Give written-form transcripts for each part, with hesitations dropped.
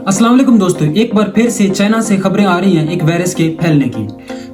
अस्सलाम वालेकुम दोस्तों, एक बार फिर से चाइना से खबरें आ रही हैं एक वायरस के फैलने की।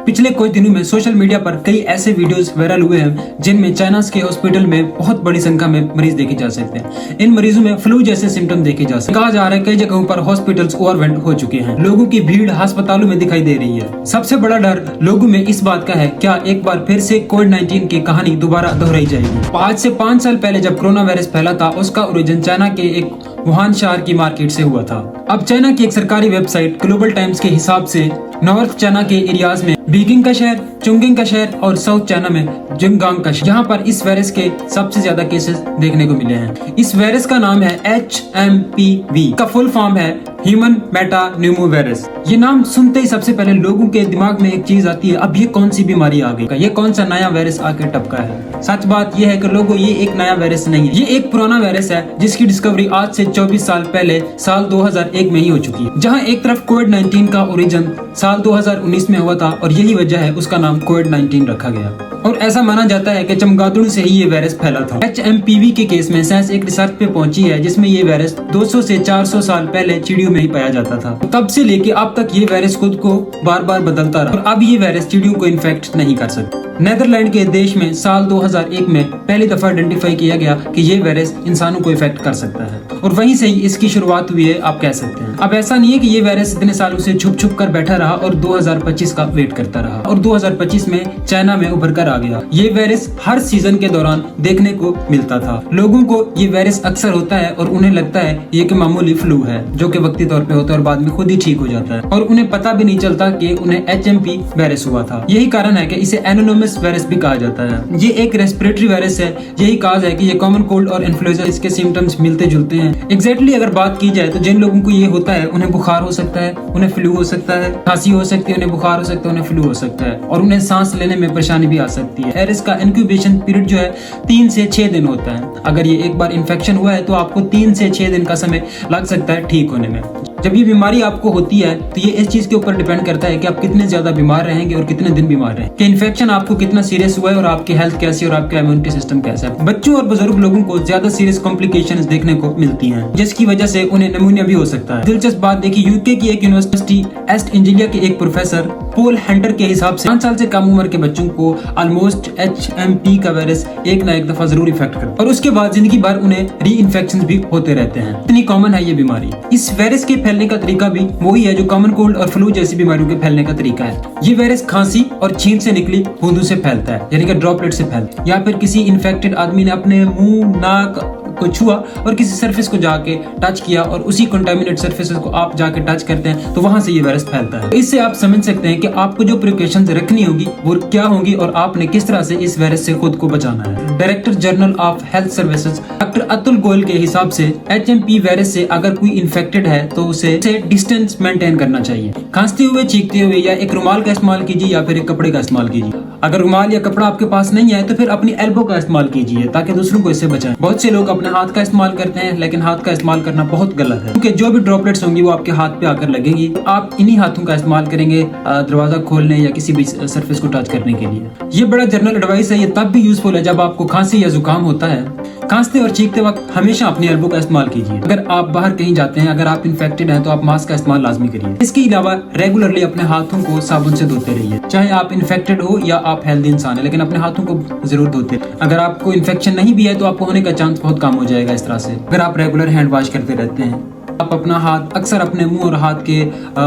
पिछले कुछ दिनों में सोशल मीडिया पर कई ऐसे वीडियोस वायरल हुए हैं जिनमें चाइना के हॉस्पिटल में बहुत बड़ी संख्या में मरीज देखे जा सकते हैं। इन मरीजों में फ्लू जैसे सिम्टम देखे जा सकते हैं। कहा जा रहा है कई जगहों पर हॉस्पिटल्स ओवरवेल्ड हो चुके हैं। लोगों की भीड़ अस्पतालों में दिखाई दे रही है। सबसे बड़ा डर लोगों में इस बात का है, क्या एक बार फिर से कोविड-19 की कहानी दोबारा दोहराई जाएगी। आज से 5 साल पहले जब कोरोना वायरस फैला था, उसका ओरिजिन चाइना के एक वुहान शहर की मार्केट से हुआ था। अब चाइना की एक सरकारी वेबसाइट ग्लोबल टाइम्स के हिसाब से नॉर्थ चाइना के एरियाज में बीजिंग का शहर, चुंगिंग का शहर और साउथ चाइना में जिंगांग का शहर, यहाँ पर इस वायरस के सबसे ज्यादा केसेस देखने को मिले हैं। इस वायरस का नाम है HMPV का फुल फॉर्म है ह्यूमन मेटान्यूमो वायरस। ये नाम सुनते ही सबसे पहले लोगों के दिमाग में एक चीज आती है, अब ये कौन सी बीमारी आ गई, ये कौन सा नया वायरस आके टपका है। सच बात ये है कि लोगों, ये एक नया वायरस नहीं है, ये एक पुराना वायरस है जिसकी डिस्कवरी आज से 24 साल पहले साल 2001 में ही हो चुकी है। जहाँ एक तरफ कोविड-19 का ओरिजिन साल 2019 में हुआ था और यही वजह है उसका नाम कोविड-19 रखा गया। और ऐसा माना जाता है कि चमगादड़ों से ही ये वायरस फैला था। HMPV के केस में साइंस एक रिसर्च पे पहुंची है जिसमें ये वायरस 200 से 400 साल पहले चिड़ियों में ही पाया जाता था। तब से लेके अब तक ये वायरस खुद को बार बार बदलता रहा और अब ये वायरस चिड़ियों को इन्फेक्ट नहीं कर सकता। नेदरलैंड के देश में साल 2001 में पहली दफा आइडेंटिफाई किया गया कि ये वायरस इंसानों को इफेक्ट कर सकता है और वहीं से ही इसकी शुरुआत हुई है, आप कह सकते हैं। अब ऐसा नहीं है कि ये वायरस इतने सालों से छुप छुप कर बैठा रहा और 2025 का वेट करता रहा और 2025 में चाइना में उभर कर आ गया। ये वायरस हर सीजन के दौरान देखने को मिलता था। लोगों को ये वायरस अक्सर होता है और उन्हें लगता है ये कि मामूली फ्लू है जो कि वक्ती तौर पे होता है और बाद में खुद ही ठीक हो जाता है और उन्हें पता भी नहीं चलता कि उन्हें HMP वायरस हुआ था। यही कारण है कि इसे एनोनिमस वायरस भी कहा जाता है। ये एक रेस्पिरेटरी वायरस है। यही कहा है कि ये कॉमन कोल्ड और इन्फ्लुएंजा, इसके सिम्टम्स मिलते जुलते हैं। एग्जैक्टली अगर बात की जाए तो जिन लोगों को ये होता है उन्हें बुखार हो सकता है, उन्हें फ्लू हो सकता है, खांसी हो सकती है, उन्हें बुखार हो सकता है, उन्हें फ्लू हो सकता है और उन्हें सांस लेने में परेशानी भी आ सकती है। वायरस का इंक्यूबेशन पीरियड जो है 3 से 6 दिन होता है। अगर ये एक बार इन्फेक्शन हुआ है तो आपको 3 से 6 दिन का समय लग सकता है ठीक होने में। जब ये बीमारी आपको होती है तो ये इस चीज के ऊपर डिपेंड करता है कि आप कितने ज्यादा बीमार रहेंगे और कितने दिन बीमार रहेंगे, कि इन्फेक्शन आपको कितना सीरियस हुआ है और आपकी हेल्थ कैसी और आपका इम्यूनिटी सिस्टम कैसा है। बच्चों और बुजुर्ग लोगों को ज्यादा सीरियस कॉम्प्लिकेशंस देखने को मिलती हैं जिसकी वजह से उन्हें निमोनिया भी हो सकता है। दिलचस्प बात देखिए, यूके की एक यूनिवर्सिटी एस्ट एंजिलिया के एक प्रोफेसर पोल हंटर के हिसाब से 5 साल से कम उम्र के बच्चों को ऑलमोस्ट HMP का वायरस एक ना एक दफा जरूर इफेक्ट करता है और उसके बाद जिंदगी भर उन्हें री इन्फेक्शन भी होते रहते हैं। इतनी कॉमन है ये बीमारी। इस वायरस के फैलने का तरीका भी वही है जो कॉमन कोल्ड और फ्लू जैसी बीमारियों के फैलने का तरीका है। ये वायरस खांसी और छींक से निकली बूंदों से फैलता है, यानी कि ड्रॉपलेट से फैलता है, या फिर किसी इन्फेक्टेड आदमी ने अपने मुंह, नाक को छुआ और किसी सरफेस को जाके टच किया और उसी कंटामिनेट सरफेसेस को आप जाके टच करते हैं तो वहां से ये वायरस फैलता है। इससे आप समझ सकते हैं कि आपको जो प्रिकॉशंस रखनी होगी वो क्या होंगी और आपने किस तरह से इस वायरस से खुद को बचाना है। Director general of health services doctor Atul Goyal के हिसाब से HMP वायरस से अगर कोई इन्फेक्टेड है तो उसे डिस्टेंस मेंटेन करना चाहिए। खांसते हुए, चीखते हुए या एक रुमाल का इस्तेमाल कीजिए या फिर एक कपड़े का इस्तेमाल कीजिए। अगर रुमाल या कपड़ा आपके पास नहीं है तो फिर अपनी एल्बो का इस्तेमाल कीजिए ताकि दूसरों को इससे बचाएं। बहुत से लोग अपने हाथ का इस्तेमाल करते हैं लेकिन हाथ का इस्तेमाल करना बहुत गलत है क्योंकि जो भी ड्रॉपलेट्स होंगी वो आपके हाथ पे आकर लगेंगी। आप इन्हीं हाथों का इस्तेमाल करेंगे दरवाजा खोलने या किसी भी सरफेस को टच करने के लिए। ये बड़ा जनरल एडवाइस है। ये तब भी यूजफुल है जब आपको खांसी या जुकाम होता है। खांसते और चीखते वक्त हमेशा अपनी एल्बो का इस्तेमाल कीजिए। अगर आप बाहर कहीं जाते हैं, अगर आप इन्फेक्टेड हैं तो आप मास्क का इस्तेमाल लाजमी करिए। इसके अलावा रेगुलरली अपने हाथों को साबुन से धोते रहिए। चाहे आप इन्फेक्टेड हो या आप हेल्दी इंसान है, लेकिन अपने हाथों को जरूर धोते। अगर आपको इन्फेक्शन नहीं भी है तो आपको होने का चांस बहुत कम हो जाएगा इस तरह से, अगर आप रेगुलर हैंड वॉश करते रहते हैं। आप अपना हाथ अक्सर अपने मुंह और हाथ के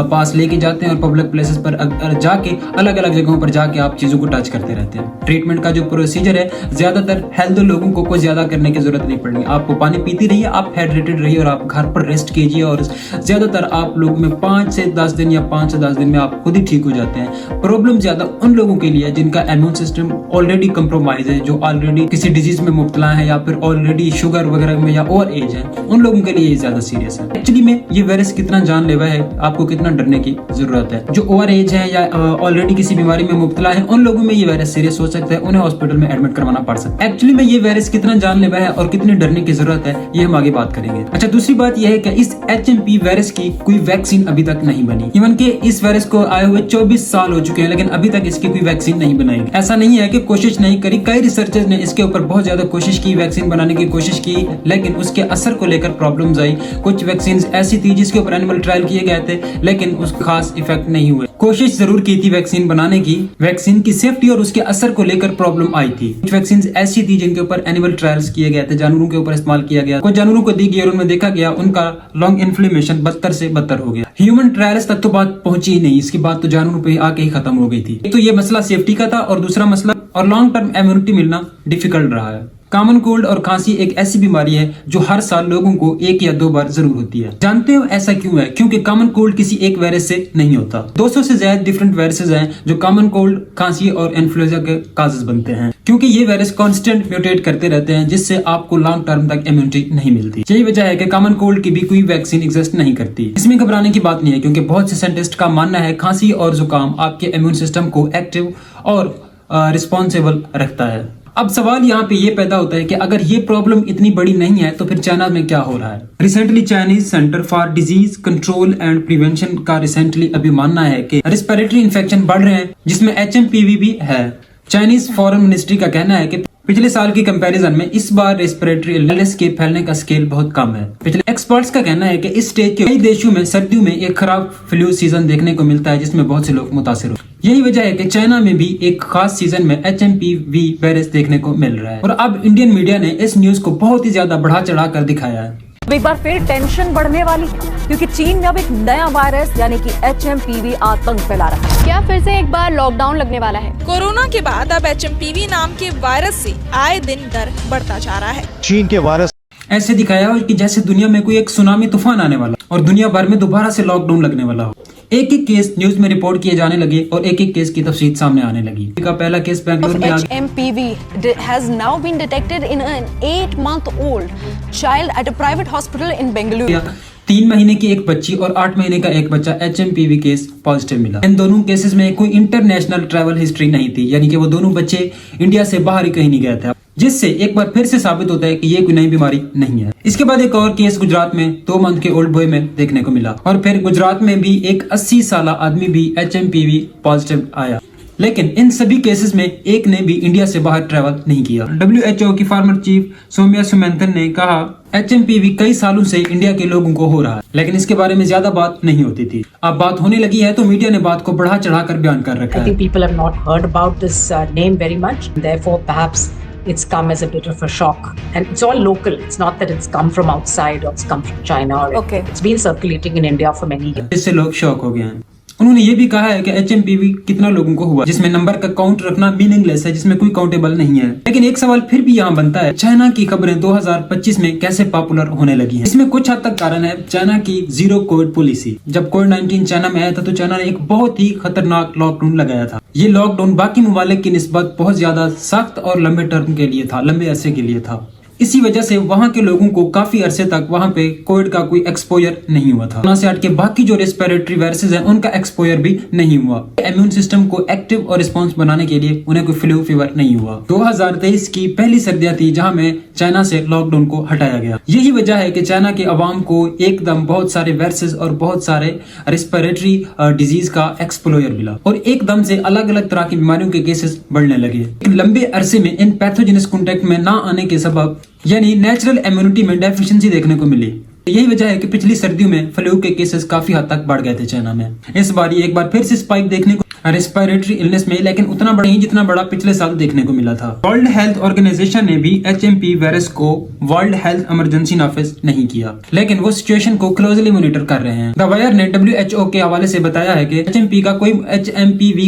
पास लेके जाते हैं और पब्लिक प्लेसेस पर जाके अलग अलग जगहों पर जाके आप चीजों को टच करते रहते हैं। ट्रीटमेंट का जो प्रोसीजर है ज्यादातर हेल्दी लोगों को कोई ज्यादा करने की जरूरत नहीं पड़ेगी। आपको पानी पीती रहिए, आप हाइड्रेटेड रहिए और आप घर पर रेस्ट कीजिए और ज्यादातर आप लोग में 5 से 10 दिन या 5 से 10 दिन में आप खुद ही ठीक हो जाते हैं। प्रॉब्लम ज्यादा उन लोगों के लिए जिनका इम्यून सिस्टम ऑलरेडी कंप्रोमाइज है, जो ऑलरेडी किसी डिजीज में मुब्तला है या फिर ऑलरेडी शुगर वगैरह में या ओवर एज है, उन लोगों के लिए ये ज्यादा सीरियस है। एक्चुअली में ये वायरस कितना जानलेवा है, आपको कितना डरने की जरूरत है। जो ओवर एज है या ऑलरेडी किसी बीमारी में मुब्तला है, उन लोगों में ये वायरस सीरियस हो सकता है, उन्हें हॉस्पिटल में एडमिट करवाना पड़ सकता है। एक्चुअली में ये वायरस कितना जानलेवा है और कितने डरने की जरूरत है ये हम आगे बात करेंगे। अच्छा, दूसरी बात यह है कि इस HMP वायरस की कोई वैक्सीन अभी तक नहीं बनी। इवन के इस वायरस को आए हुए 24 साल हो चुके हैं लेकिन अभी तक इसकी कोई वैक्सीन नहीं बनाई। ऐसा नहीं है कि कोशिश नहीं करी, कई रिसर्चर्स ने इसके ऊपर बहुत ज्यादा कोशिश की, वैक्सीन बनाने की कोशिश की, लेकिन उसके असर को लेकर प्रॉब्लम्स आई। कुछ वैक्सीन वैक्सीन ऐसी थी जिसके ऊपर एनिमल ट्रायल किए गए थे, लेकिन उसका खास इफेक्ट नहीं हुए। कोशिश जरूर की थी वैक्सीन बनाने की, वैक्सीन की सेफ्टी और उसके असर को लेकर प्रॉब्लम आई थी। कुछ वैक्सीन ऐसी थी जिनके ऊपर एनिमल ट्रायल्स किए गए थे, जानवरों के ऊपर इस्तेमाल किया गया, कुछ जानवरों को दी गई और उनमें देखा गया उनका लॉन्ग इन्फ्लेमेशन बदतर से बदतर हो गया। ह्यूमन ट्रायल्स तक तो बात पहुंची ही नहीं, इसकी बात तो जानवरों पे आके ही खत्म हो गई थी। एक तो ये मसला सेफ्टी का था और दूसरा मसला और लॉन्ग टर्म इम्यूनिटी मिलना डिफिकल्ट रहा है। कॉमन कोल्ड और खांसी एक ऐसी बीमारी है जो हर साल लोगों को 1 या 2 बार जरूर होती है। जानते हो ऐसा क्यों है? क्योंकि कॉमन कोल्ड किसी एक वायरस से नहीं होता। 200 से ज्यादा डिफरेंट वायरसेस हैं जो कॉमन कोल्ड, खांसी और इन्फ्लुएंजा के काजेस बनते हैं, क्योंकि ये वायरस कांस्टेंट म्यूटेट करते रहते हैं, जिससे आपको लॉन्ग टर्म तक इम्यूनिटी नहीं मिलती। यही वजह है कि कॉमन कोल्ड की भी कोई वैक्सीन एग्जिस्ट नहीं करती। इसमें घबराने की बात नहीं है, क्योंकि बहुत से साइंटिस्ट का मानना है खांसी और जुकाम आपके इम्यून सिस्टम को एक्टिव और रिस्पॉन्सिबल रखता है। अब सवाल यहाँ पे ये पैदा होता है कि अगर ये प्रॉब्लम इतनी बड़ी नहीं है तो फिर चाइना में क्या हो रहा है? Recently Chinese centre for disease control and prevention का रिसेंटली अभी मानना है कि रेस्पिरेटरी इन्फेक्शन बढ़ रहे हैं, जिसमें HMPV भी है। चाइनीज फॉरेन मिनिस्ट्री का कहना है कि पिछले साल की कंपैरिजन में इस बार रेस्पिरेटरी इलनेस के फैलने का स्केल बहुत कम है। पिछले एक्सपर्ट्स का कहना है कि इस स्टेज के कई देशों में सर्दियों में एक खराब फ्लू सीजन देखने को मिलता है, जिसमें बहुत से लोग मुतासिर हो। यही वजह है कि चाइना में भी एक खास सीजन में HMPV वायरस देखने को मिल रहा है। और अब इंडियन मीडिया ने इस न्यूज को बहुत ही ज्यादा बढ़ा चढ़ा कर दिखाया है। अब एक बार फिर टेंशन बढ़ने वाली है, क्योंकि चीन में अब एक नया वायरस यानी कि HMPV आतंक फैला रहा है। क्या फिर से एक बार लॉकडाउन लगने वाला है? कोरोना के बाद अब HMPV नाम के वायरस से आए दिन डर बढ़ता जा रहा है। चीन के वायरस ऐसे दिखाया हो कि जैसे दुनिया में कोई एक सुनामी तूफान आने वाला और दुनिया भर में दोबारा से लॉकडाउन लगने वाला हो। एक एक केस न्यूज में रिपोर्ट किए जाने लगे और एक एक केस की तफसील सामने आने लगी। का पहला केस बेंगलुरु में HMPV has now been detected in an 8-month-old child at a private hospital in Bengaluru. 3 महीने की एक बच्ची और 8 महीने का एक बच्चा HMPV केस पॉजिटिव मिला। इन दोनों केसेस में कोई इंटरनेशनल ट्रैवल हिस्ट्री नहीं थी, यानी कि वो दोनों बच्चे इंडिया से बाहर ही कहीं नहीं गए थे, जिससे एक बार फिर से साबित होता है कि ये कोई नई बीमारी नहीं है। इसके बाद एक और केस गुजरात में 2 मंथ के ओल्ड बॉय में देखने को मिला और फिर गुजरात में भी एक 80 साल आदमी भी HMPV पॉजिटिव आया। लेकिन इन सभी केसेस में एक ने भी इंडिया से बाहर ट्रैवल नहीं किया। WHO की फार्मर चीफ सौम्या सुमंतन ने कहा HMPV कई सालों से इंडिया के लोगों को हो रहा है, लेकिन इसके बारे में ज्यादा बात नहीं होती थी। अब बात होने लगी है तो मीडिया ने बात को बढ़ा चढ़ा कर बयान कर रखा I है। think people have not heard about this name very much. Therefore, perhaps it's come as a bit of a shock. And it's all local. It's not that it's come from outside or it's come from China. Or Okay. It's been circulating in India for many years. इससे लोग shock हो गए हैं। उन्होंने ये भी कहा है कि HMPV कितना लोगों को हुआ, जिसमें नंबर का काउंट रखना मीनिंगलेस है, जिसमें कोई काउंटेबल नहीं है। लेकिन एक सवाल फिर भी यहाँ बनता है, चाइना की खबरें 2025 में कैसे पॉपुलर होने लगी हैं? इसमें कुछ हद तक कारण है चाइना की जीरो कोविड पॉलिसी। जब कोविड-19 चाइना में आया था तो चाइना ने एक बहुत ही खतरनाक लॉकडाउन लगाया था। ये लॉकडाउन बाकी ममालिक की निस्बत बहुत ज्यादा सख्त और लंबे टर्म के लिए था, लंबे अरसे के लिए था। इसी वजह से वहां के लोगों को काफी अरसे तक वहां पे कोविड का कोई एक्सपोजर नहीं हुआ था। कोरोना से हट के बाकी जो रेस्पिरेटरी वायरसेस हैं उनका एक्सपोजर भी नहीं हुआ। इम्यून सिस्टम को एक्टिव और रिस्पॉन्स बनाने के लिए उन्हें कोई फ्लू फीवर नहीं हुआ। 2023 की पहली सर्दियां थी जहां में चाइना से लॉकडाउन को हटाया गया। यही वजह है कि चाइना के अवाम को एकदम बहुत सारे वायरसेस और बहुत सारे रेस्पिरेटरी डिजीज का एक्सपोजर मिला और एकदम से अलग अलग तरह की बीमारियों के केसेस बढ़ने लगे। लंबे अरसे में इन पैथोजेनस कॉन्टेक्ट में ना आने के सबब यानी नेचुरल इम्यूनिटी में डेफिशिएंसी देखने को मिली। यही वजह है कि पिछली सर्दियों में फ्लू के केसेस काफी हद तक बढ़ गए थे चाइना में। इस बार एक बार फिर से स्पाइक देखने को रेस्पिरेटरी इलनेस में, लेकिन उतना बड़ा नहीं जितना बड़ा पिछले साल देखने को मिला था। वर्ल्ड हेल्थ ऑर्गेनाइजेशन ने भी HMP वायरस को वर्ल्ड हेल्थ इमरजेंसी नाफिज नहीं किया, लेकिन वो सिचुएशन को क्लोजली मॉनिटर कर रहे हैं। द वायर ने WHO के हवाले से बताया है कि HMPV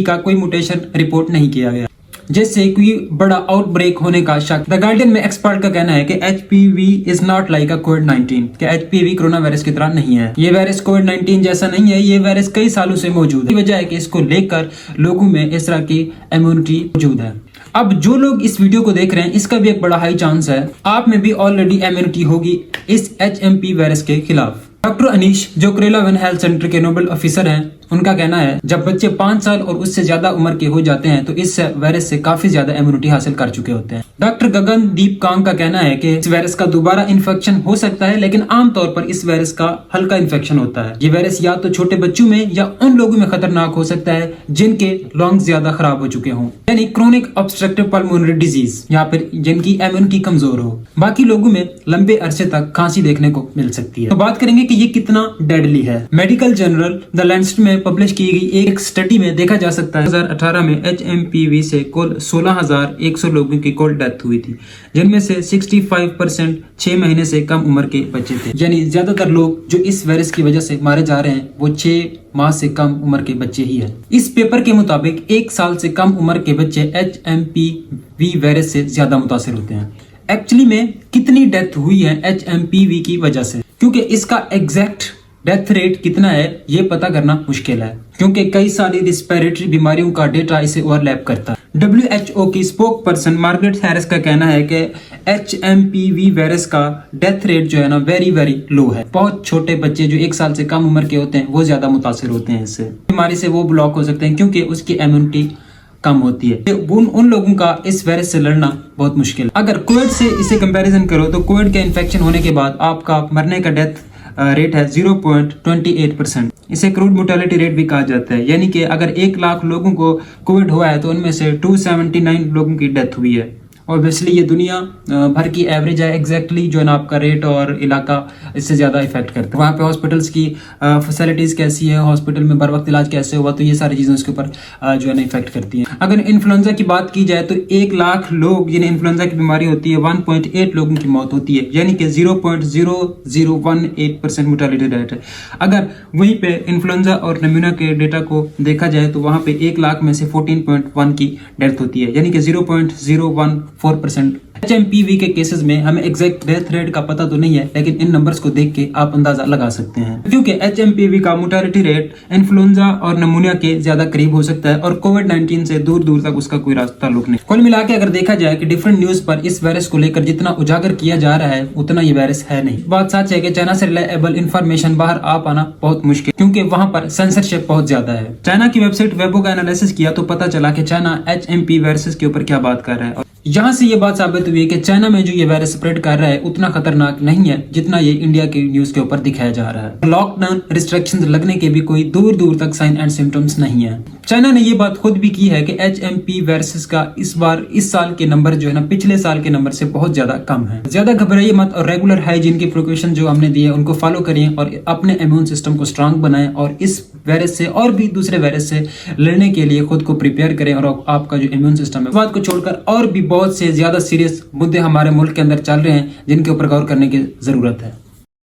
का कोई म्यूटेशन रिपोर्ट नहीं किया गया, जिससे कोई बड़ा आउटब्रेक होने का शक। द गार्डियन में एक्सपर्ट का कहना है कि HPV is not like a कोविड-19, कि HPV कोरोना वायरस की तरह नहीं है। ये वायरस कोविड-19 जैसा नहीं है, ये वायरस कई सालों से मौजूद है। वजह है कि इसको लेकर लोगों में इस तरह की इम्यूनिटी मौजूद है। अब जो लोग इस वीडियो को देख रहे हैं, इसका भी एक बड़ा हाई चांस है आप में भी ऑलरेडी इम्यूनिटी होगी इस HMP वायरस के खिलाफ। डॉक्टर अनीश जो करेला वन हेल्थ सेंटर के नोबल ऑफिसर हैं, उनका कहना है जब बच्चे 5 साल और उससे ज्यादा उम्र के हो जाते हैं तो इस वायरस से काफी ज्यादा इम्यूनिटी हासिल कर चुके होते हैं। डॉक्टर गगनदीप कांग का कहना है कि इस वायरस का दोबारा इन्फेक्शन हो सकता है, लेकिन आमतौर पर इस वायरस का हल्का इन्फेक्शन होता है। ये वायरस या तो छोटे बच्चों में या उन लोगों में खतरनाक हो सकता है जिनके लंग्स ज्यादा खराब हो चुके हों, यानी क्रोनिक ऑब्स्ट्रक्टिव पल्मोनरी डिजीज, या फिर जिनकी इम्यूनिटी कमजोर हो। बाकी लोगों में लंबे अरसे तक खांसी देखने को मिल सकती है। तो बात करेंगे कि ये कितना डेडली है। मेडिकल जर्नल द लैंसेट में पब्लिश की गई एक स्टडी में देखा जा सकता है 2018 में HMPV से कुल 16,100 लोगों की कुल डेथ हुई थी, जिनमें से 65% 6 महीने से कम उम्र के बच्चे थे। यानी ज्यादातर लोग जो इस वायरस की वजह से मारे जा रहे हैं वो 6 माह से कम उम्र के बच्चे ही हैं। इस पेपर के मुताबिक 1 साल से कम उम्र के बच्चे HMPV वायरस से ज्यादा मुतासिर होते हैं। एक्चुअली में कितनी डेथ हुई है HMPV की वजह से, क्योंकि इसका एग्जैक्ट डेथ रेट कितना है ये पता करना मुश्किल है, क्योंकि कई सारी रिस्पिरेटरी बीमारियों का डेटा इसे ओवरलैप करता है। WHO की स्पोक पर्सन मार्गरेट हैरिस का कहना है कि HMPV वायरस का डेथ रेट जो है ना वेरी लो है। बहुत छोटे बच्चे जो 1 साल से कम उम्र के होते हैं वो ज्यादा मुतासिर होते हैं। इससे बीमारी से वो ब्लॉक हो सकते हैं क्योंकि उसकी इम्यूनिटी कम होती है। उन लोगों का इस वायरस से लड़ना बहुत मुश्किल है। अगर कोविड से इसे कंपैरिजन करो तो कोविड के इन्फेक्शन होने के बाद आपका मरने का डेथ रेट है 0.28%। इसे क्रूड मोर्टेलिटी रेट भी कहा जाता है, यानी कि अगर 1 लाख लोगों को कोविड हुआ है तो उनमें से 279 लोगों की डेथ हुई है। ऑब्वियसली ये दुनिया भर की एवरेज है, एग्जैक्टली जो है ना आपका रेट और इलाका इससे ज़्यादा इफेक्ट करता है। वहाँ पे हॉस्पिटल्स की फैसिलिटीज़ कैसी है, हॉस्पिटल में बर वक्त इलाज कैसे हुआ, तो ये सारी चीज़ें उसके ऊपर जो है ना इफेक्ट करती हैं। अगर इन्फ्लुएंजा की बात की जाए तो 1 लाख लोग जिन्हें इन्फ्लुएंजा की बीमारी होती है 1.8 लोगों की मौत होती है, यानी कि 0.0018% मोर्टेलिटी रेट है। अगर वहीं पे इन्फ्लुएंजा और निमोनिया के डेटा को देखा जाए तो वहाँ पे 1 लाख में से 14.1 की डेथ होती है, यानी कि 0.014%। HMPV के केसेस में हमें एग्जैक्ट डेथ रेट का पता तो नहीं है, लेकिन इन नंबर्स को देख के आप अंदाजा लगा सकते हैं, क्योंकि HMPV का मोर्टेलिटी रेट इन्फ्लुएंजा और निमोनिया के ज्यादा करीब हो सकता है और कोविड-19 से दूर तक उसका कोई ताल्लुक नहीं। कुल मिला के अगर देखा जाए कि डिफरेंट न्यूज पर इस वायरस को लेकर जितना उजागर किया जा रहा है उतना ये वायरस है नहीं। बात सच है कि चाइना से रिलायबल इंफॉर्मेशन बाहर आ पाना बहुत मुश्किल, क्योंकि वहां पर सेंसरशिप बहुत ज्यादा है। चाइना की वेबसाइट वेबो का एनालिसिस किया तो पता चला कि चाइना HMP वायरस के ऊपर क्या बात कर रहा है। यहाँ से ये बात साबित हुई है कि चाइना में जो ये वायरस स्प्रेड कर रहा है उतना खतरनाक नहीं है जितना ये इंडिया के न्यूज के ऊपर दिखाया जा रहा है। लॉकडाउन रिस्ट्रिक्शंस लगने के भी कोई दूर तक साइन एंड सिम्टम्स नहीं है। चाइना ने ये बात खुद भी की है कि HMP वायरस का इस साल के नंबर जो है ना पिछले साल के नंबर से बहुत ज्यादा कम है। ज्यादा घबराइए मत और रेगुलर हाइजीन की प्रिकॉशन जो हमने दिए उनको फॉलो करिए और अपने इम्यून सिस्टम को स्ट्रांग बनाएं और इस वायरस से और भी दूसरे वायरस से लड़ने के लिए खुद को प्रिपेयर करें और आपका जो इम्यून सिस्टम है। इस बात को छोड़कर और भी बहुत से ज्यादा सीरियस मुद्दे हमारे मुल्क के अंदर चल रहे हैं जिनके ऊपर गौर करने की जरूरत है।